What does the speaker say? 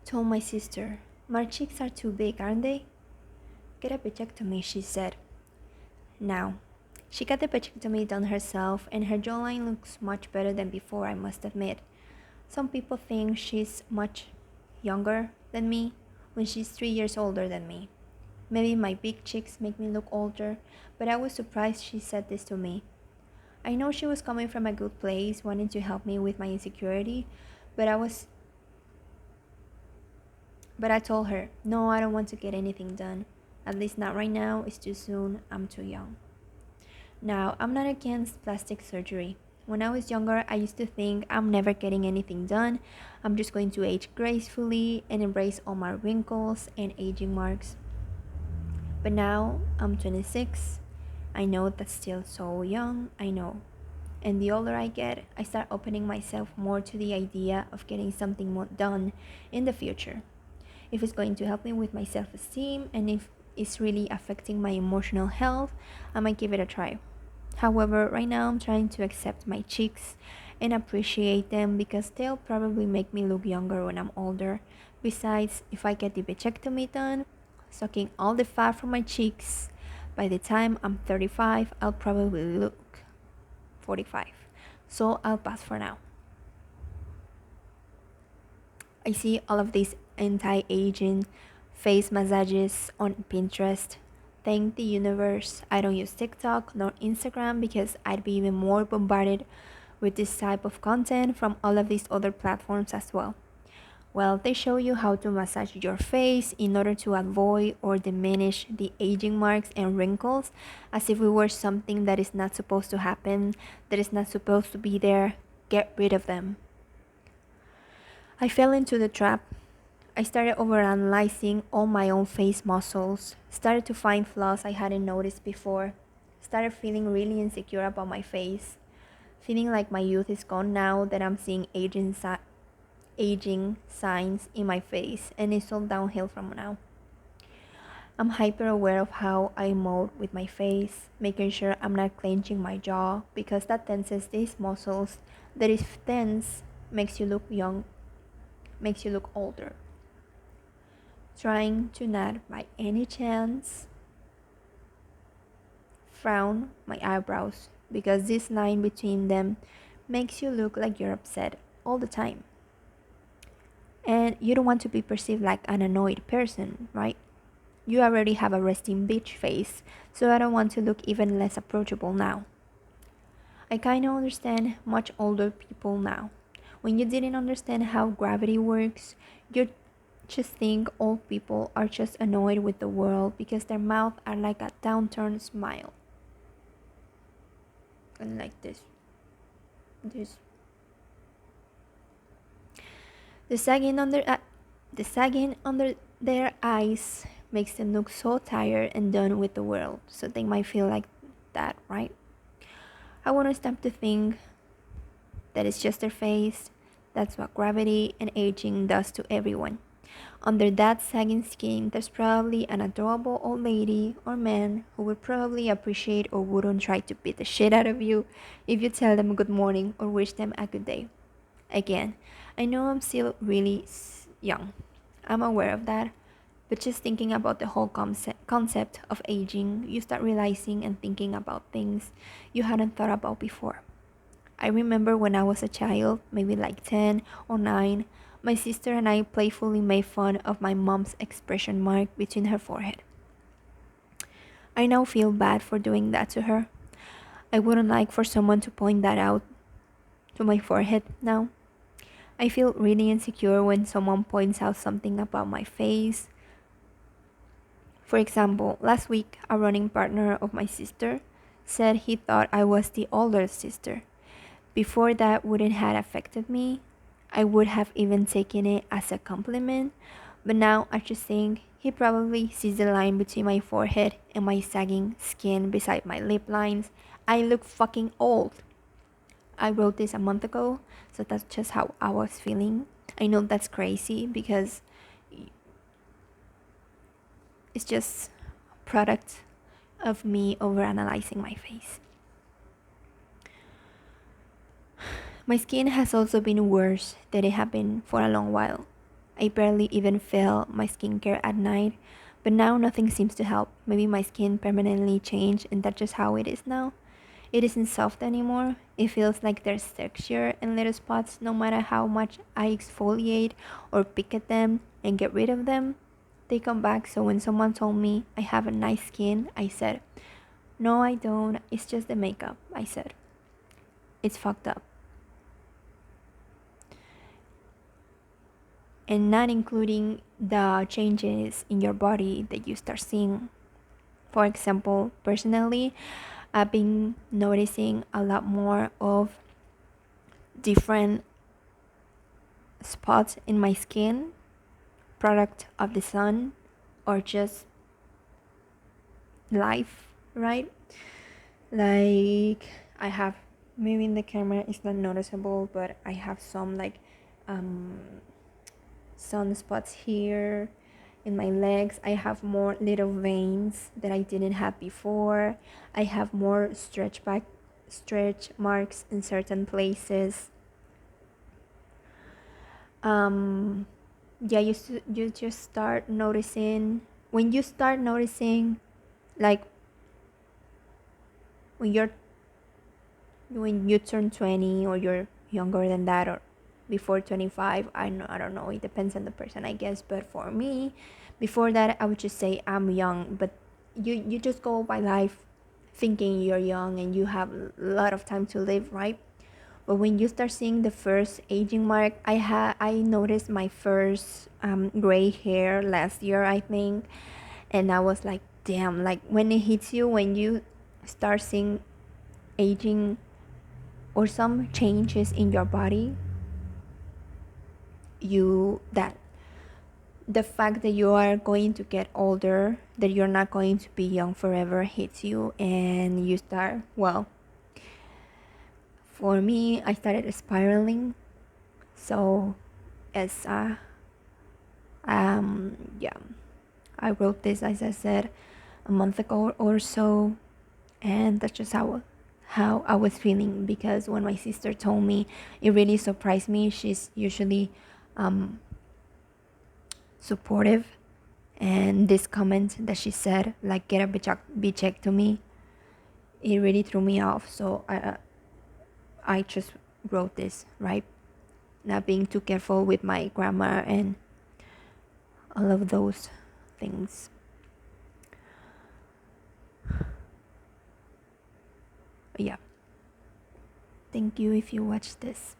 Told my sister, "My cheeks are too big, aren't they?" "Get a bichectomy," she said. Now, she got the bichectomy done herself, and her jawline looks much better than before, I must admit. Some people think she's much younger than me when she's 3 years older than me. Maybe my big cheeks make me look older, but I was surprised she said this to me. I know she was coming from a good place, wanting to help me with my insecurity, but I told her, "No, I don't want to get anything done. At least not right now. It's too soon. I'm too young." Now, I'm not against plastic surgery. When I was younger, I used to think I'm never getting anything done. I'm just going to age gracefully and embrace all my wrinkles and aging marks. But now I'm 26. I know that's still so young, I know. And the older I get, I start opening myself more to the idea of getting something more done in the future. If it's going to help me with my self esteem and if it's really affecting my emotional health, I might give it a try. However, right now I'm trying to accept my cheeks and appreciate them because they'll probably make me look younger when I'm older. Besides, if I get the bichectomy done, sucking all the fat from my cheeks, by the time I'm 35, I'll probably look 45. So I'll pass for now. I see all of these anti-aging face massages on Pinterest. Thank the universe I don't use TikTok nor Instagram because I'd be even more bombarded with this type of content from all of these other platforms as well. Well, they show you how to massage your face in order to avoid or diminish the aging marks and wrinkles as if it were something that is not supposed to happen, that is not supposed to be there. Get rid of them. I fell into the trap. I started overanalyzing all my own face muscles, started to find flaws I hadn't noticed before, started feeling really insecure about my face, feeling like my youth is gone now that I'm seeing aging signs in my face, and it's all downhill from now. I'm hyper aware of how I mold with my face, making sure I'm not clenching my jaw because that tenses these muscles that if tense makes you look young, makes you look older. Trying to not by any chance frown my eyebrows because this line between them makes you look like you're upset all the time. And you don't want to be perceived like an annoyed person, right? You already have a resting bitch face, so I don't want to look even less approachable now. I kinda understand much older people now. When you didn't understand how gravity works, you just think old people are just annoyed with the world because their mouth are like a downturned smile. And like this. This. The sagging under their eyes makes them look so tired and done with the world. So they might feel like that, right? I want to stop to think that it's just their face. That's what gravity and aging does to everyone. Under that sagging skin, there's probably an adorable old lady or man who would probably appreciate or wouldn't try to beat the shit out of you if you tell them good morning or wish them a good day. Again, I know I'm still really young. I'm aware of that. But just thinking about the whole concept of aging, you start realizing and thinking about things you hadn't thought about before. I remember when I was a child, maybe like 10 or 9, my sister and I playfully made fun of my mom's expression mark between her forehead. I now feel bad for doing that to her. I wouldn't like for someone to point that out to my forehead now. I feel really insecure when someone points out something about my face. For example, last week, a running partner of my sister said he thought I was the older sister. Before that wouldn't have affected me. I would have even taken it as a compliment, but now I just think he probably sees the line between my forehead and my sagging skin beside my lip lines. I look fucking old. I wrote this a month ago, so that's just how I was feeling. I know that's crazy because it's just a product of me overanalyzing my face. My skin has also been worse than it had been for a long while. I barely even feel my skincare at night, but now nothing seems to help. Maybe my skin permanently changed and that's just how it is now. It isn't soft anymore. It feels like there's texture and little spots no matter how much I exfoliate or pick at them and get rid of them. They come back, so when someone told me I have a nice skin, I said, "No, I don't. It's just the makeup," I said. It's fucked up. And not including the changes in your body that you start seeing. For example, personally, I've been noticing a lot more of different spots in my skin, product of the sun, or just life, right? Like I have, maybe in the camera it's not noticeable, but I have some like um, sunspots here in my legs. I have more little veins that I didn't have before. I have more stretch marks in certain places. um yeah, you just start noticing. When you start noticing, like when you're when you turn 20, or you're younger than that, or before 25, I don't know, it depends on the person, I guess. But for me, before that, I would just say I'm young. But you just go by life thinking you're young and you have a lot of time to live, right? But when you start seeing the first aging mark, I noticed my first gray hair last year, I think. And I was like, damn, like when it hits you, when you start seeing aging or some changes in your body, you that the fact that you are going to get older, that you're not going to be young forever, hits you. And you start, well, for me, I started spiraling. So as yeah, I wrote this, as I said, a month ago or so. And that's just how I was feeling, because when my sister told me, it really surprised me. She's usually supportive, and this comment that she said, like, get a bitch to me, it really threw me off. So I just wrote this, right? Not being too careful with my grammar and all of those things. But yeah, thank you if you watched this.